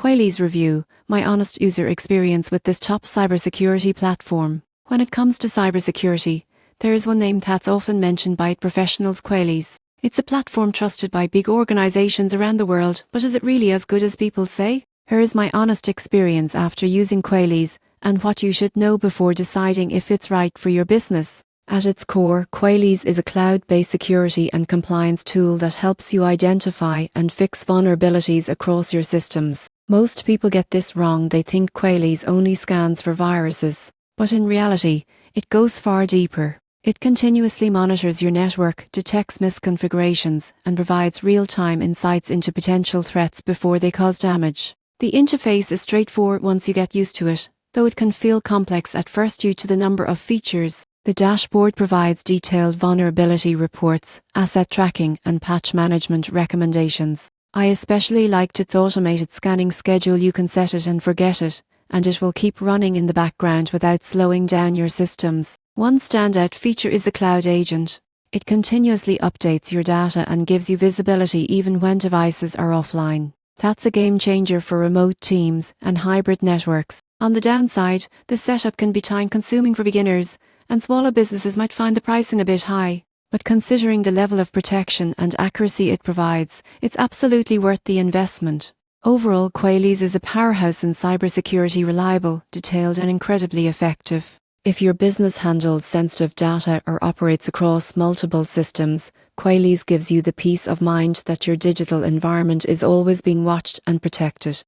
Qualys Review, my honest user experience with this top cybersecurity platform. When it comes to cybersecurity, there is one name that's often mentioned by professionals: Qualys. It's a platform trusted by big organizations around the world, but is it really as good as people say? Here is my honest experience after using Qualys, and what you should know before deciding if it's right for your business. At its core, Qualys is a cloud-based security and compliance tool that helps you identify and fix vulnerabilities across your systems. Most people get this wrong. They think Qualys only scans for viruses, but in reality, it goes far deeper. It continuously monitors your network, detects misconfigurations, and provides real-time insights into potential threats before they cause damage. The interface is straightforward once you get used to it, though it can feel complex at first due to the number of features. The dashboard provides detailed vulnerability reports, asset tracking, and patch management recommendations. I especially liked its automated scanning schedule. You can set it and forget it, and it will keep running in the background without slowing down your systems. One standout feature is the Cloud Agent. It continuously updates your data and gives you visibility even when devices are offline. That's a game changer for remote teams and hybrid networks. On the downside, the setup can be time-consuming for beginners, and smaller businesses might find the pricing a bit high. But considering the level of protection and accuracy it provides, it's absolutely worth the investment. Overall, Qualys is a powerhouse in cybersecurity, reliable, detailed, and incredibly effective. If your business handles sensitive data or operates across multiple systems, Qualys gives you the peace of mind that your digital environment is always being watched and protected.